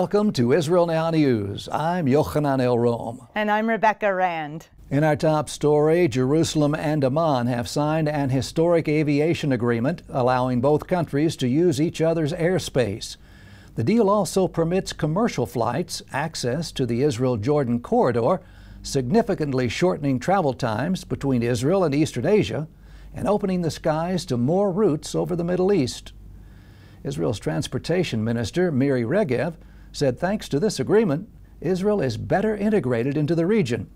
Welcome to Israel Now News. I'm Yochanan El-Rom. And I'm Rebecca Rand. In our top story, Jerusalem and Amman have signed an historic aviation agreement allowing both countries to use each other's airspace. The deal also permits commercial flights access to the Israel-Jordan corridor, significantly shortening travel times between Israel and Eastern Asia and opening the skies to more routes over the Middle East. Israel's Transportation Minister, Miri Regev, said thanks to this agreement, Israel is better integrated into the region.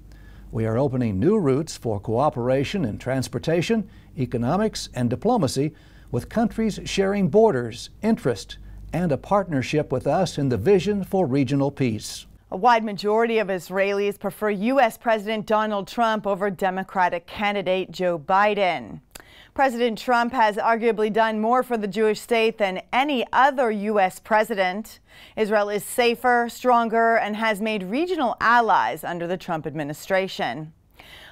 We are opening new routes for cooperation in transportation, economics, and diplomacy with countries sharing borders, interest, and a partnership with us in the vision for regional peace. A wide majority of Israelis prefer U.S. President Donald Trump over Democratic candidate Joe Biden. President Trump has arguably done more for the Jewish state than any other U.S. president. Israel is safer, stronger, and has made regional allies under the Trump administration.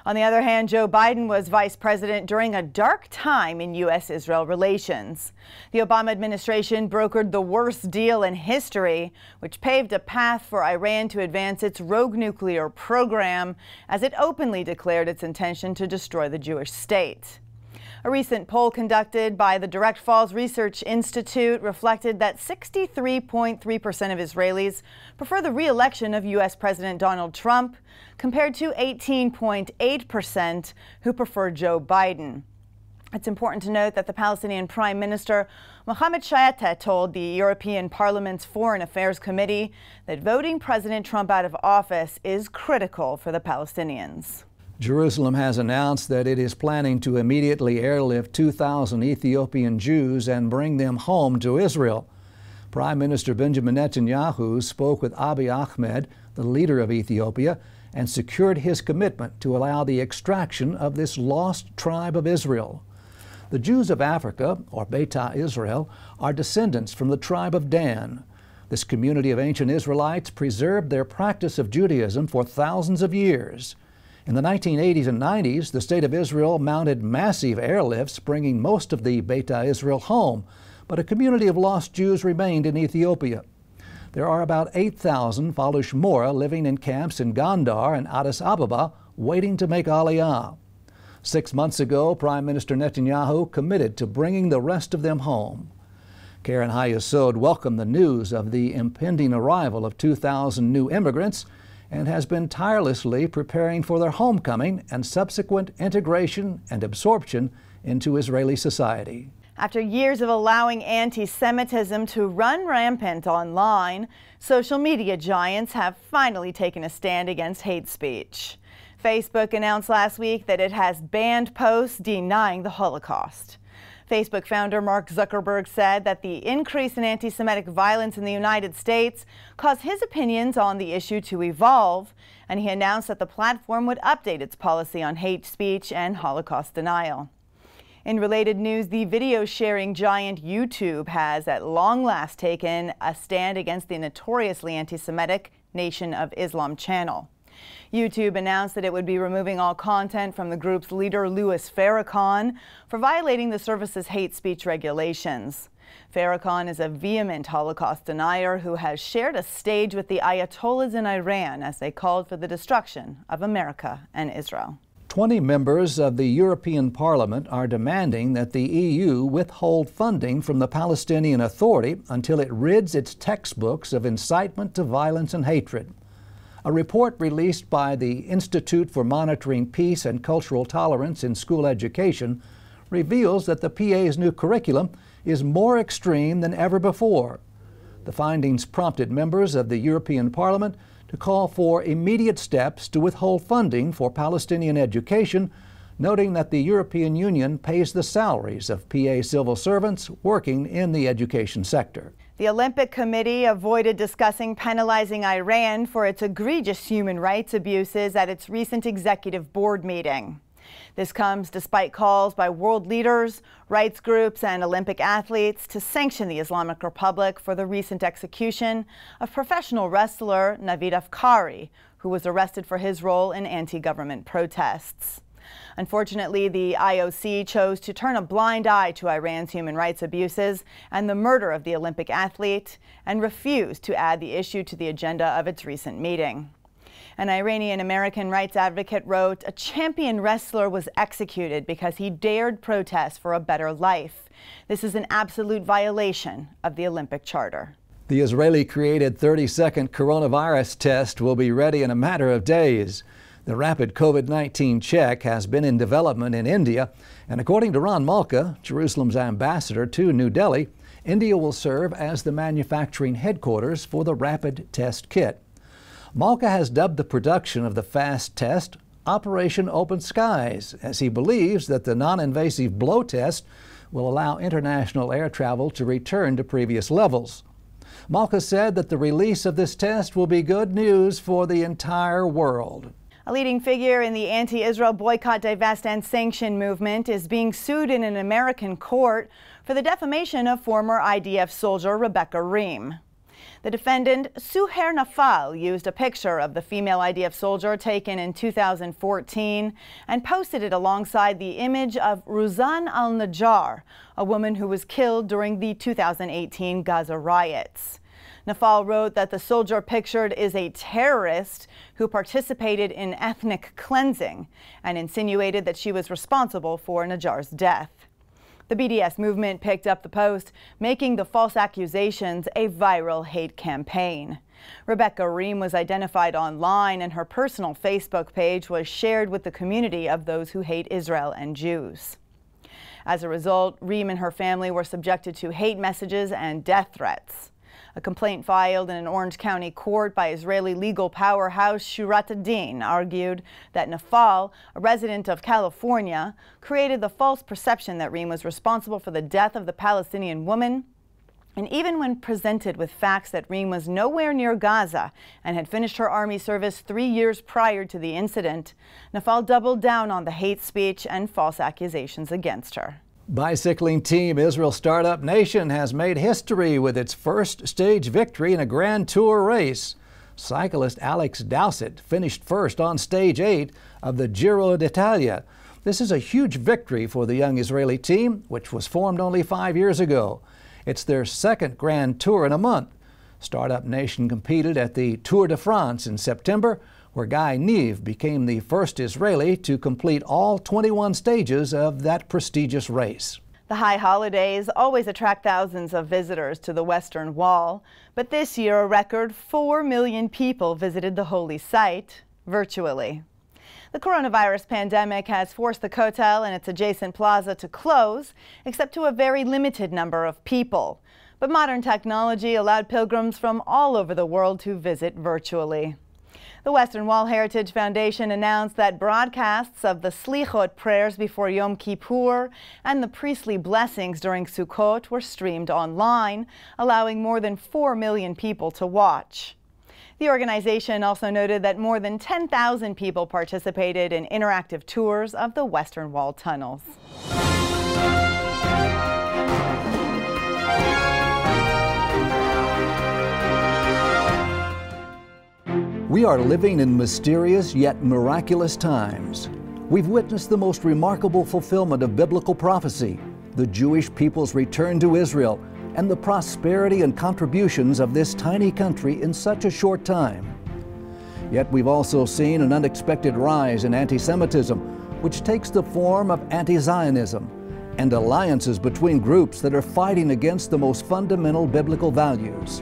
On the other hand, Joe Biden was vice president during a dark time in U.S.-Israel relations. The Obama administration brokered the worst deal in history, which paved a path for Iran to advance its rogue nuclear program as it openly declared its intention to destroy the Jewish state. A recent poll conducted by the Direct Falls Research Institute reflected that 63.3% of Israelis prefer the re-election of U.S. President Donald Trump, compared to 18.8% who prefer Joe Biden. It's important to note that the Palestinian Prime Minister Mohammed Shayeta told the European Parliament's Foreign Affairs Committee that voting President Trump out of office is critical for the Palestinians. Jerusalem has announced that it is planning to immediately airlift 2,000 Ethiopian Jews and bring them home to Israel. Prime Minister Benjamin Netanyahu spoke with Abiy Ahmed, the leader of Ethiopia, and secured his commitment to allow the extraction of this lost tribe of Israel. The Jews of Africa, or Beta Israel, are descendants from the tribe of Dan. This community of ancient Israelites preserved their practice of Judaism for thousands of years. In the 1980s and 90s, the State of Israel mounted massive airlifts, bringing most of the Beta Israel home, but a community of lost Jews remained in Ethiopia. There are about 8,000 Falush Mora living in camps in Gondar and Addis Ababa, waiting to make Aliyah. 6 months ago, Prime Minister Netanyahu committed to bringing the rest of them home. Karen Hayesod welcomed the news of the impending arrival of 2,000 new immigrants and has been tirelessly preparing for their homecoming and subsequent integration and absorption into Israeli society. After years of allowing anti-Semitism to run rampant online, social media giants have finally taken a stand against hate speech. Facebook announced last week that it has banned posts denying the Holocaust. Facebook founder Mark Zuckerberg said that the increase in anti-Semitic violence in the United States caused his opinions on the issue to evolve, and he announced that the platform would update its policy on hate speech and Holocaust denial. In related news, the video-sharing giant YouTube has at long last taken a stand against the notoriously anti-Semitic Nation of Islam channel. YouTube announced that it would be removing all content from the group's leader, Louis Farrakhan, for violating the service's hate speech regulations. Farrakhan is a vehement Holocaust denier who has shared a stage with the Ayatollahs in Iran as they called for the destruction of America and Israel. 20 members of the European Parliament are demanding that the EU withhold funding from the Palestinian Authority until it rids its textbooks of incitement to violence and hatred. A report released by the Institute for Monitoring Peace and Cultural Tolerance in School Education reveals that the PA's new curriculum is more extreme than ever before. The findings prompted members of the European Parliament to call for immediate steps to withhold funding for Palestinian education, noting that the European Union pays the salaries of PA civil servants working in the education sector. The Olympic Committee avoided discussing penalizing Iran for its egregious human rights abuses at its recent executive board meeting. This comes despite calls by world leaders, rights groups, and Olympic athletes to sanction the Islamic Republic for the recent execution of professional wrestler Navid Afkari, who was arrested for his role in anti-government protests. Unfortunately, the IOC chose to turn a blind eye to Iran's human rights abuses and the murder of the Olympic athlete and refused to add the issue to the agenda of its recent meeting. An Iranian-American rights advocate wrote, "A champion wrestler was executed because he dared protest for a better life. This is an absolute violation of the Olympic Charter." The Israeli-created 30-second coronavirus test will be ready in a matter of days. The rapid COVID-19 check has been in development in India, and according to Ron Malka, Jerusalem's ambassador to New Delhi, India will serve as the manufacturing headquarters for the rapid test kit. Malka has dubbed the production of the fast test Operation Open Skies, as he believes that the non-invasive blow test will allow international air travel to return to previous levels. Malka said that the release of this test will be good news for the entire world. A leading figure in the anti-Israel boycott, divest, and sanction movement is being sued in an American court for the defamation of former IDF soldier Rebecca Ream. The defendant, Suher Nafal, used a picture of the female IDF soldier taken in 2014 and posted it alongside the image of Ruzan al-Najjar, a woman who was killed during the 2018 Gaza riots. Nafal wrote that the soldier pictured is a terrorist who participated in ethnic cleansing and insinuated that she was responsible for Najjar's death. The BDS movement picked up the post, making the false accusations a viral hate campaign. Rebecca Ream was identified online, and her personal Facebook page was shared with the community of those who hate Israel and Jews. As a result, Ream and her family were subjected to hate messages and death threats. A complaint filed in an Orange County court by Israeli legal powerhouse Shurat Adin argued that Nafal, a resident of California, created the false perception that Ream was responsible for the death of the Palestinian woman. And even when presented with facts that Ream was nowhere near Gaza and had finished her army service 3 years prior to the incident, Nafal doubled down on the hate speech and false accusations against her. Bicycling team Israel Startup Nation has made history with its first stage victory in a Grand Tour race. Cyclist Alex Dowsett finished first on stage 8 of the Giro d'Italia. This is a huge victory for the young Israeli team, which was formed only 5 years ago. It's their second Grand Tour in a month. Startup Nation competed at the Tour de France in September, where Guy Nieve became the first Israeli to complete all 21 stages of that prestigious race. The high holidays always attract thousands of visitors to the Western Wall, but this year a record 4 million people visited the holy site virtually. The coronavirus pandemic has forced the Kotel and its adjacent plaza to close, except to a very limited number of people. But modern technology allowed pilgrims from all over the world to visit virtually. The Western Wall Heritage Foundation announced that broadcasts of the Slichot prayers before Yom Kippur and the priestly blessings during Sukkot were streamed online, allowing more than 4 million people to watch. The organization also noted that more than 10,000 people participated in interactive tours of the Western Wall tunnels. We are living in mysterious yet miraculous times. We've witnessed the most remarkable fulfillment of biblical prophecy, the Jewish people's return to Israel, and the prosperity and contributions of this tiny country in such a short time. Yet we've also seen an unexpected rise in anti-Semitism, which takes the form of anti-Zionism and alliances between groups that are fighting against the most fundamental biblical values.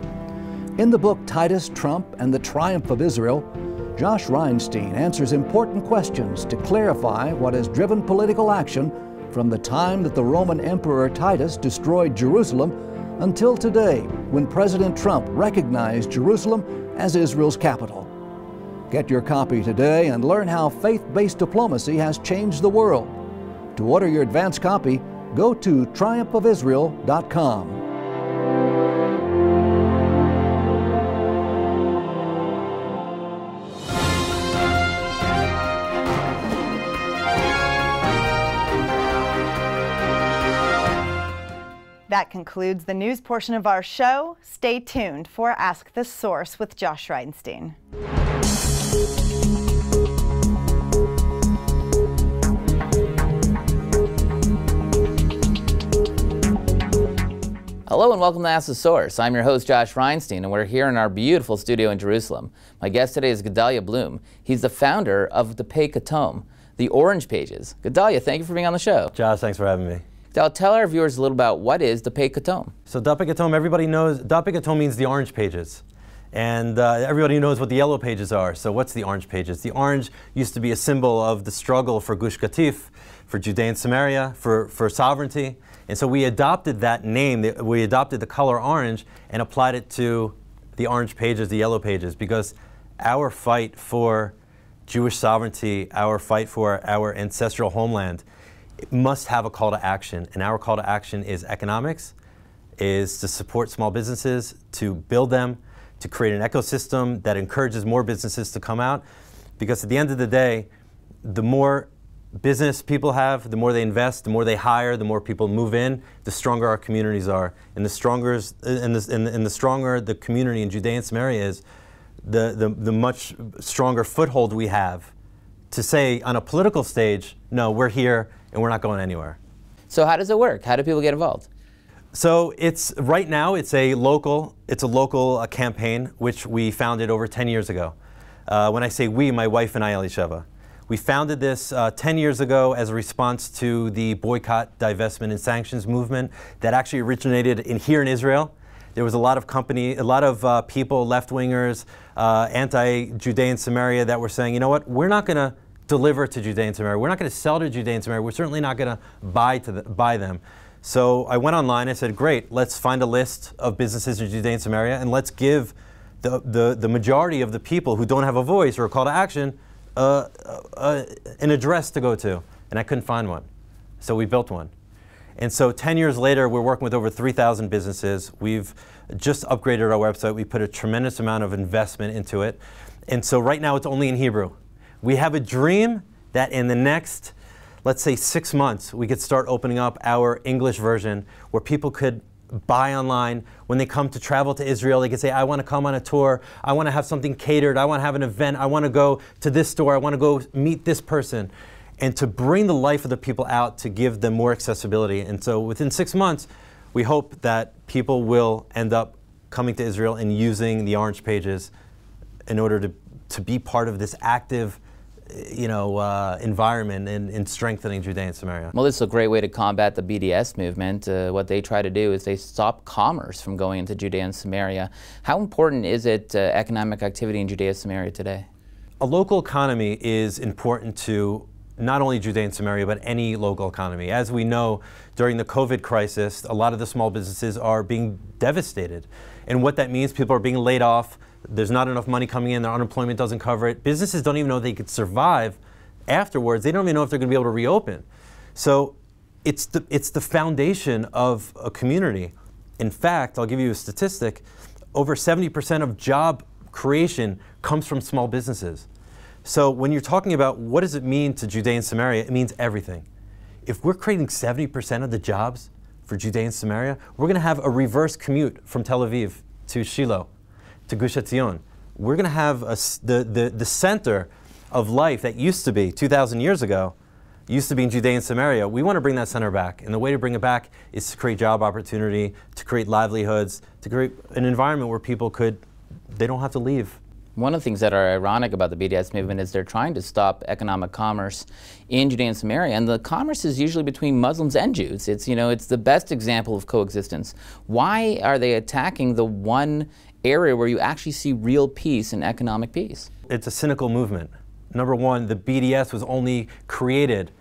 In the book Titus, Trump, and the Triumph of Israel, Josh Reinstein answers important questions to clarify what has driven political action from the time that the Roman Emperor Titus destroyed Jerusalem until today, when President Trump recognized Jerusalem as Israel's capital. Get your copy today and learn how faith-based diplomacy has changed the world. To order your advance copy, go to triumphofisrael.com. That concludes the news portion of our show. Stay tuned for Ask the Source with Josh Reinstein. Hello and welcome to Ask the Source. I'm your host Josh Reinstein and we're here in our beautiful studio in Jerusalem. My guest today is Gedaliah Blum. He's the founder of the Dapei Ketom, the Orange Pages. Gedaliah, thank you for being on the show. Josh, thanks for having me. Gedaliah, tell our viewers a little about what is the Dapei Ketom. So Dapei Ketom, everybody knows, Dapei Ketom means the orange pages. And everybody knows what the yellow pages are. So what's the orange pages? The orange used to be a symbol of the struggle for Gush Katif, for Judea and Samaria, for sovereignty. And so we adopted that name, we adopted the color orange and applied it to the orange pages, the yellow pages, because our fight for Jewish sovereignty, our fight for our ancestral homeland, it must have a call to action. And our call to action is economics, is to support small businesses, to build them, to create an ecosystem that encourages more businesses to come out. Because at the end of the day, the more business people have, the more they invest, the more they hire, the more people move in, the stronger our communities are. And the stronger the community in Judea and Samaria is, the much stronger foothold we have to say on a political stage, no, we're here and we're not going anywhere. So how does it work? How do people get involved? So right now it's a local campaign which we founded over 10 years ago. When I say we, my wife and I, Elisheva. We founded this 10 years ago as a response to the boycott, divestment, and sanctions movement that actually originated here in Israel. There was a lot of people, left-wingers, anti-Judea and Samaria that were saying, you know what, we're not going to deliver to Judea and Samaria. We're not going to sell to Judea and Samaria. We're certainly not going to buy them. So I went online, I said, great, let's find a list of businesses in Judea and Samaria and let's give the majority of the people who don't have a voice or a call to action an address to go to. And I couldn't find one. So we built one. And so 10 years later, we're working with over 3,000 businesses. We've just upgraded our website. We put a tremendous amount of investment into it. And so right now it's only in Hebrew. We have a dream that in the next, let's say 6 months, we could start opening up our English version where people could buy online. When they come to travel to Israel, they could say, I want to come on a tour, I want to have something catered, I want to have an event, I want to go to this store, I want to go meet this person. And to bring the life of the people out to give them more accessibility. And so within 6 months, we hope that people will end up coming to Israel and using the orange pages in order to be part of this active environment in strengthening Judea and Samaria. Well, this is a great way to combat the BDS movement. What they try to do is they stop commerce from going into Judea and Samaria. How important is it economic activity in Judea and Samaria today? A local economy is important to not only Judea and Samaria, but any local economy. As we know, during the COVID crisis, a lot of the small businesses are being devastated. And what that means, people are being laid off. There's not enough money coming in, their unemployment doesn't cover it. Businesses don't even know if they could survive afterwards. They don't even know if they're going to be able to reopen. So it's the foundation of a community. In fact, I'll give you a statistic, over 70% of job creation comes from small businesses. So when you're talking about what does it mean to Judea and Samaria, it means everything. If we're creating 70% of the jobs for Judea and Samaria, we're going to have a reverse commute from Tel Aviv to Shiloh, to Gush Etzion. We're going to have the center of life that used to be 2,000 years ago, used to be in Judea and Samaria. We want to bring that center back. And the way to bring it back is to create job opportunity, to create livelihoods, to create an environment where people they don't have to leave. One of the things that are ironic about the BDS movement is they're trying to stop economic commerce in Judea and Samaria, and the commerce is usually between Muslims and Jews. It's the best example of coexistence. Why are they attacking the one area where you actually see real peace and economic peace? It's a cynical movement. Number one, the BDS was only created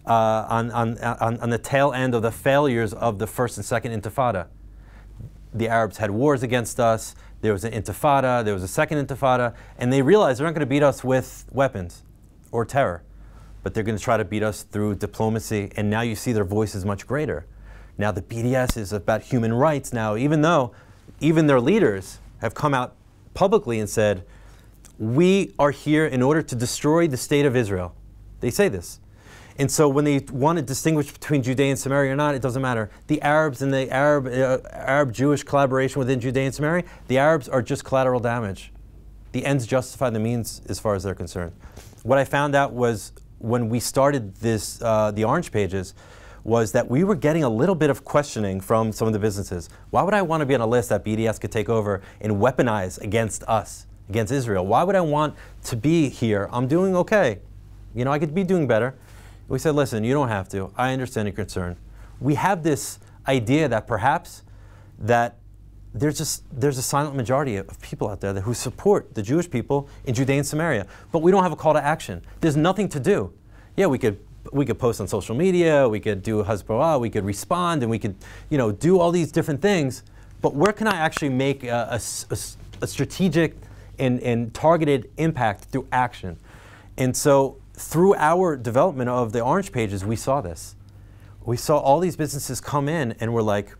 on the tail end of the failures of the first and second intifada. The Arabs had wars against us, there was an intifada, there was a second intifada, and they realized they're not going to beat us with weapons or terror, but they're going to try to beat us through diplomacy, and now you see their voice is much greater. Now the BDS is about human rights now, even though even their leaders have come out publicly and said, we are here in order to destroy the state of Israel. They say this. And so when they want to distinguish between Judea and Samaria or not, it doesn't matter. The Arabs and the Arab-Jewish collaboration within Judea and Samaria, the Arabs are just collateral damage. The ends justify the means as far as they're concerned. What I found out was when we started this, the Orange Pages, was that we were getting a little bit of questioning from some of the businesses. Why would I want to be on a list that BDS could take over and weaponize against us, against Israel? Why would I want to be here? I'm doing okay. You know, I could be doing better. We said, listen, you don't have to. I understand your concern. We have this idea that perhaps that there's a silent majority of people out there who support the Jewish people in Judea and Samaria, but we don't have a call to action. There's nothing to do. Yeah, we could post on social media, we could do Hezbollah, we could respond, and we could, you know, do all these different things. But where can I actually make a strategic and targeted impact through action? And so through our development of the Orange Pages, we saw this. We saw all these businesses come in and we're like,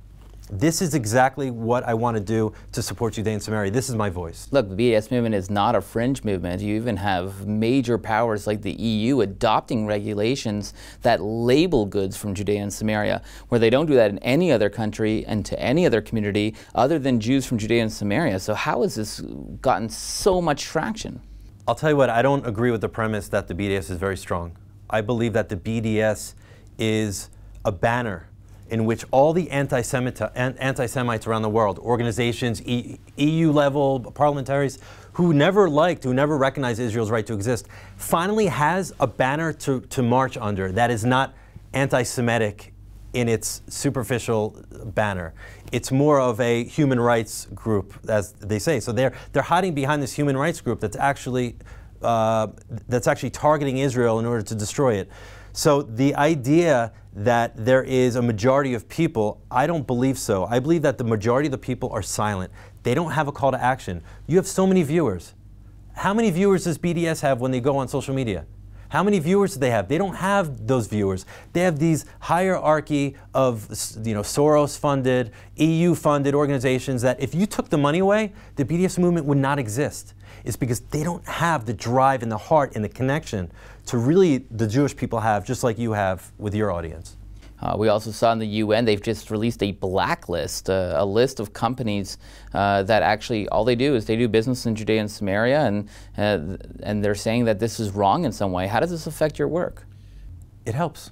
this is exactly what I want to do to support Judea and Samaria. This is my voice. Look, the BDS movement is not a fringe movement. You even have major powers like the EU adopting regulations that label goods from Judea and Samaria, where they don't do that in any other country and to any other community other than Jews from Judea and Samaria. So how has this gotten so much traction? I'll tell you what, I don't agree with the premise that the BDS is very strong. I believe that the BDS is a banner in which all the anti-Semites around the world, organizations, EU level, parliamentaries, who never recognized Israel's right to exist, finally has a banner to march under that is not anti-Semitic in its superficial banner. It's more of a human rights group, as they say. So they're hiding behind this human rights group that's actually targeting Israel in order to destroy it. So the idea that there is a majority of people, I don't believe so. I believe that the majority of the people are silent. They don't have a call to action. You have so many viewers. How many viewers does BDS have when they go on social media? How many viewers do they have? They don't have those viewers. They have these hierarchy of, you know, Soros-funded, EU-funded organizations that if you took the money away, the BDS movement would not exist. It's because they don't have the drive and the heart and the connection to really the Jewish people have, just like you have with your audience. We also saw in the UN, they've just released a blacklist, a list of companies that actually, all they do is they do business in Judea and Samaria, and they're saying that this is wrong in some way. How does this affect your work? It helps.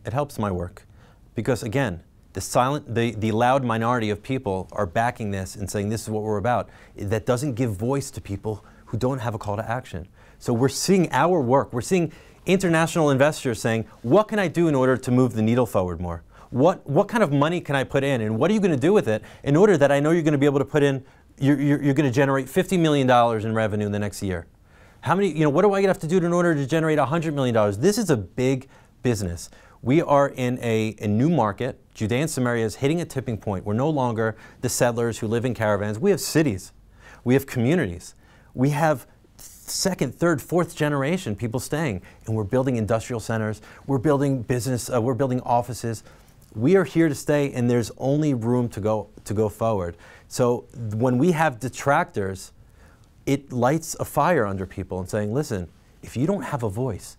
It helps my work. Because again, the loud minority of people are backing this and saying this is what we're about. That doesn't give voice to people who don't have a call to action. So we're seeing our work. We're seeing international investors saying, what can I do in order to move the needle forward more? What kind of money can I put in, and what are you going to do with it in order that I know you're going to be able to put in, you're going to generate $50 million in revenue in the next year? How many, what do I have to do in order to generate $100 million? This is a big business. We are in a new market. Judea and Samaria is hitting a tipping point. We're no longer the settlers who live in caravans. We have cities. We have communities. We have second, third, fourth generation people staying, and we're building industrial centers, we're building business, we're building offices. We are here to stay, and there's only room to go forward. So when we have detractors, it lights a fire under people and saying, listen, if you don't have a voice,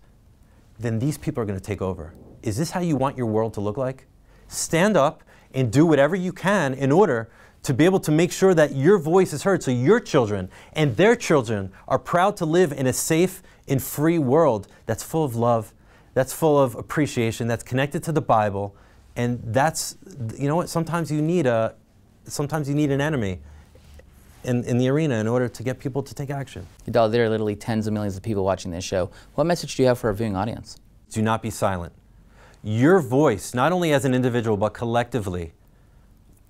then these people are going to take over. Is this how you want your world to look like? Stand up and do whatever you can in order to be able to make sure that your voice is heard, so your children and their children are proud to live in a safe and free world that's full of love, that's full of appreciation, that's connected to the Bible. And that's, you know what, sometimes you need an enemy in the arena in order to get people to take action. Gedaliah, there are literally tens of millions of people watching this show. What message do you have for our viewing audience? Do not be silent. Your voice, not only as an individual, but collectively,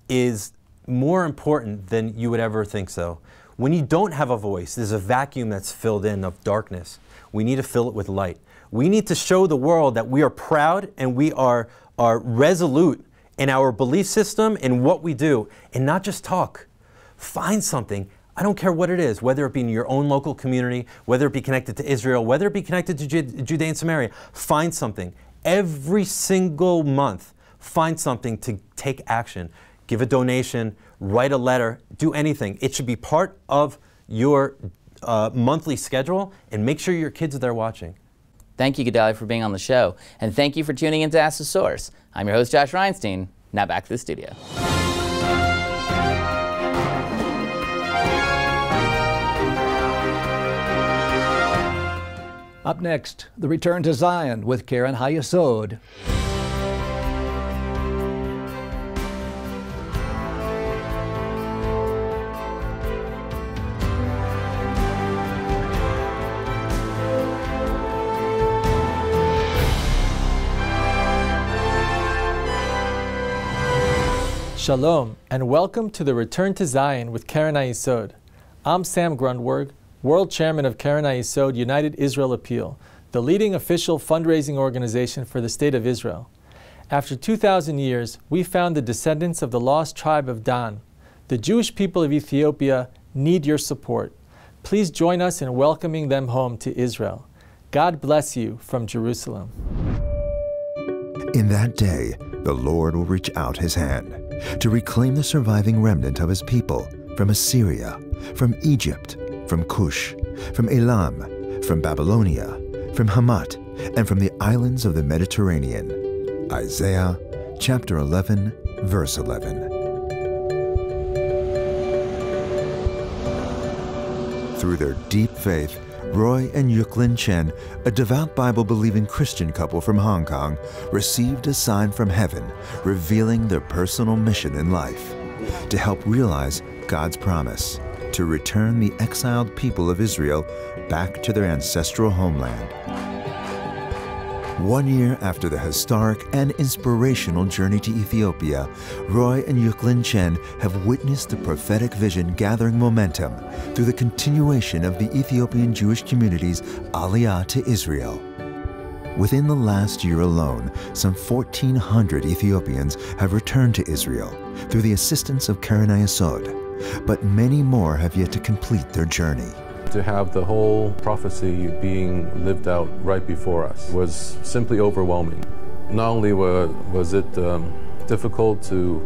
is more important than you would ever think so. When you don't have a voice, there's a vacuum that's filled in of darkness. We need to fill it with light. We need to show the world that we are proud and we are resolute in our belief system and what we do, and not just talk. Find something. I don't care what it is, whether it be in your own local community, whether it be connected to Israel, whether it be connected to Judea and Samaria. Find something. Every single month, find something to take action. Give a donation, write a letter, do anything. It should be part of your monthly schedule, and make sure your kids are there watching. Thank you, Gedaliah, for being on the show. And thank you for tuning in to Ask the Source. I'm your host, Josh Reinstein. Now back to the studio. Up next, the return to Zion with Karen Hayesod. Shalom, and welcome to the Return to Zion with Keren HaYesod. I'm Sam Grundwerg, World Chairman of Keren HaYesod United Israel Appeal, the leading official fundraising organization for the State of Israel. After 2,000 years, we found the descendants of the lost tribe of Dan. The Jewish people of Ethiopia need your support. Please join us in welcoming them home to Israel. God bless you from Jerusalem. In that day, the Lord will reach out his hand to reclaim the surviving remnant of his people from Assyria, from Egypt, from Cush, from Elam, from Babylonia, from Hamat, and from the islands of the Mediterranean. Isaiah chapter 11, verse 11. Through their deep faith, Roy and Yuklin Chen, a devout Bible-believing Christian couple from Hong Kong, received a sign from heaven revealing their personal mission in life to help realize God's promise to return the exiled people of Israel back to their ancestral homeland. 1 year after the historic and inspirational journey to Ethiopia, Roy and Yuklin Chen have witnessed the prophetic vision gathering momentum through the continuation of the Ethiopian Jewish community's Aliyah to Israel. Within the last year alone, some 1,400 Ethiopians have returned to Israel through the assistance of Keren HaYesod, but many more have yet to complete their journey. To have the whole prophecy being lived out right before us was simply overwhelming. Not only was it difficult to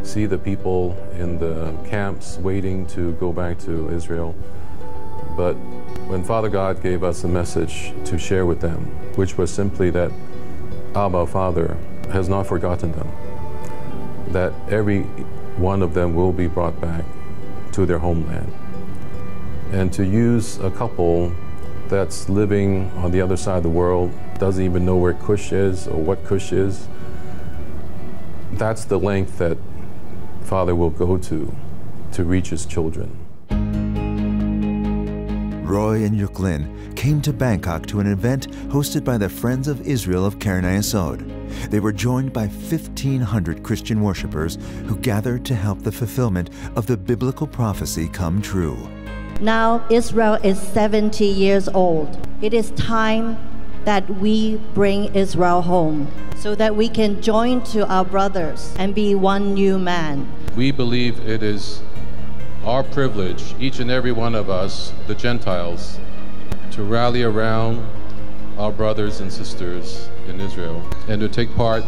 see the people in the camps waiting to go back to Israel, but when Father God gave us a message to share with them, which was simply that Abba, Father, has not forgotten them, that every one of them will be brought back to their homeland. And to use a couple that's living on the other side of the world, doesn't even know where Cush is or what Cush is, that's the length that Father will go to reach his children. Roy and Yuklin came to Bangkok to an event hosted by the Friends of Israel of Keren HaYesod. They were joined by 1,500 Christian worshipers who gathered to help the fulfillment of the biblical prophecy come true. Now Israel is 70 years old. It is time that we bring Israel home so that we can join to our brothers and be one new man. We believe it is our privilege, each and every one of us, the Gentiles, to rally around our brothers and sisters in Israel and to take part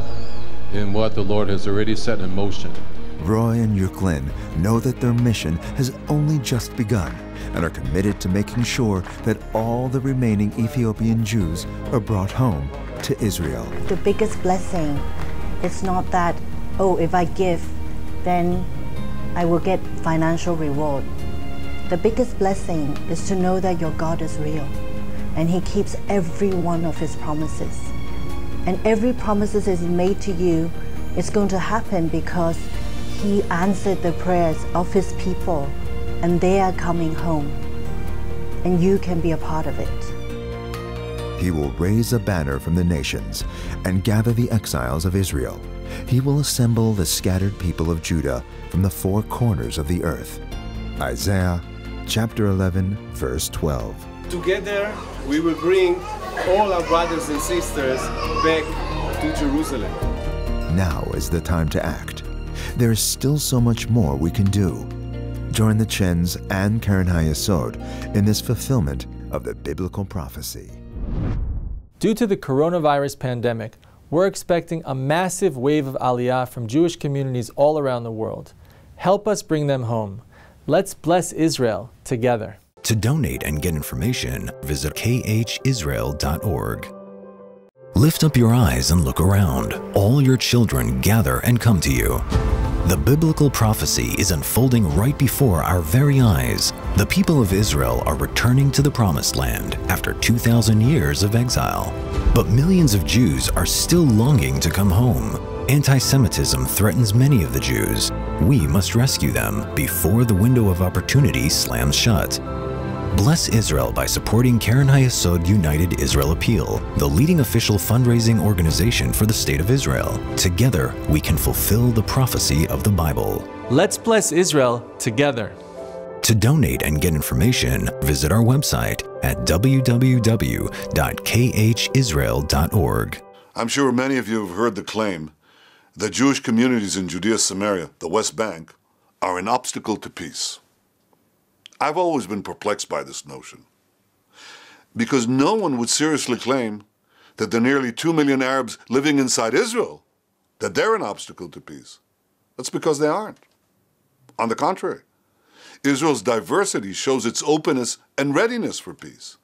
in what the Lord has already set in motion. Roy and Yuklin know that their mission has only just begun and are committed to making sure that all the remaining Ethiopian Jews are brought home to Israel. The biggest blessing is not that, oh, if I give, then I will get financial reward. The biggest blessing is to know that your God is real and he keeps every one of his promises. And every promise that is made to you is going to happen because he answered the prayers of his people and they are coming home, and you can be a part of it. He will raise a banner from the nations and gather the exiles of Israel. He will assemble the scattered people of Judah from the four corners of the earth. Isaiah chapter 11, verse 12. Together we will bring all our brothers and sisters back to Jerusalem. Now is the time to act. There is still so much more we can do. Join the Chens and Keren HaYesod in this fulfillment of the biblical prophecy. Due to the coronavirus pandemic, we're expecting a massive wave of Aliyah from Jewish communities all around the world. Help us bring them home. Let's bless Israel together. To donate and get information, visit khisrael.org. Lift up your eyes and look around. All your children gather and come to you. The biblical prophecy is unfolding right before our very eyes. The people of Israel are returning to the Promised Land after 2,000 years of exile. But millions of Jews are still longing to come home. Anti-Semitism threatens many of the Jews. We must rescue them before the window of opportunity slams shut. Bless Israel by supporting Keren HaYesod United Israel Appeal, the leading official fundraising organization for the State of Israel. Together, we can fulfill the prophecy of the Bible. Let's bless Israel together. To donate and get information, visit our website at www.khisrael.org. I'm sure many of you have heard the claim that Jewish communities in Judea, Samaria, the West Bank, are an obstacle to peace. I've always been perplexed by this notion, because no one would seriously claim that the nearly 2 million Arabs living inside Israel, that they're an obstacle to peace. That's because they aren't. On the contrary, Israel's diversity shows its openness and readiness for peace.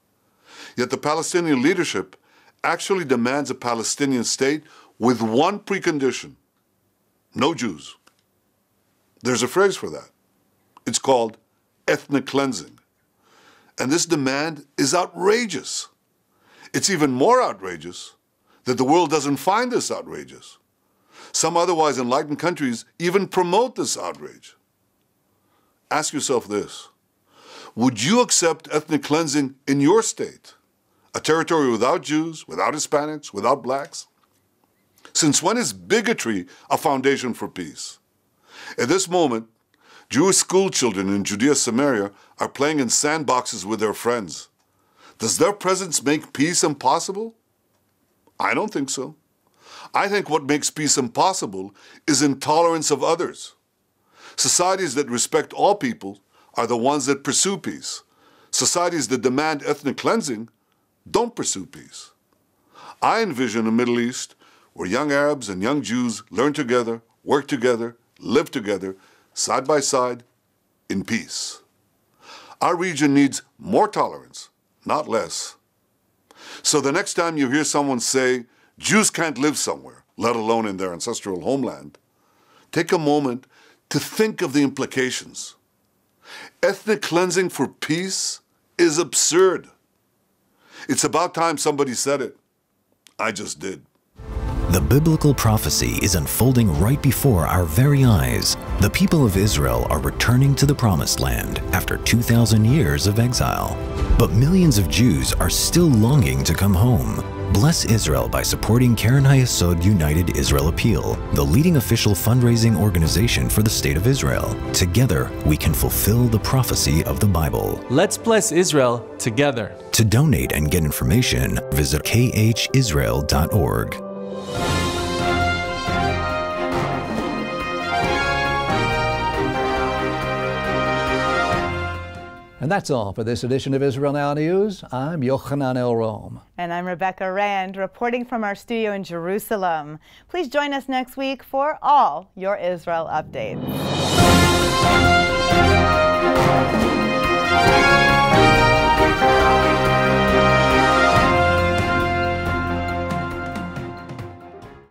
Yet the Palestinian leadership actually demands a Palestinian state with one precondition: no Jews. There's a phrase for that. It's called ethnic cleansing. And this demand is outrageous. It's even more outrageous that the world doesn't find this outrageous. Some otherwise enlightened countries even promote this outrage. Ask yourself this: would you accept ethnic cleansing in your state? A territory without Jews, without Hispanics, without blacks? Since when is bigotry a foundation for peace? At this moment, Jewish school children in Judea, Samaria are playing in sandboxes with their friends. Does their presence make peace impossible? I don't think so. I think what makes peace impossible is intolerance of others. Societies that respect all people are the ones that pursue peace. Societies that demand ethnic cleansing don't pursue peace. I envision a Middle East where young Arabs and young Jews learn together, work together, live together, side by side, in peace. Our region needs more tolerance, not less. So the next time you hear someone say, Jews can't live somewhere, let alone in their ancestral homeland, take a moment to think of the implications. Ethnic cleansing for peace is absurd. It's about time somebody said it. I just did. The biblical prophecy is unfolding right before our very eyes. The people of Israel are returning to the Promised Land after 2,000 years of exile. But millions of Jews are still longing to come home. Bless Israel by supporting Keren HaYesod United Israel Appeal, the leading official fundraising organization for the State of Israel. Together, we can fulfill the prophecy of the Bible. Let's bless Israel together. To donate and get information, visit khisrael.org. And that's all for this edition of Israel Now News. I'm Yochanan El Rome. And I'm Rebecca Rand, reporting from our studio in Jerusalem. Please join us next week for all your Israel updates.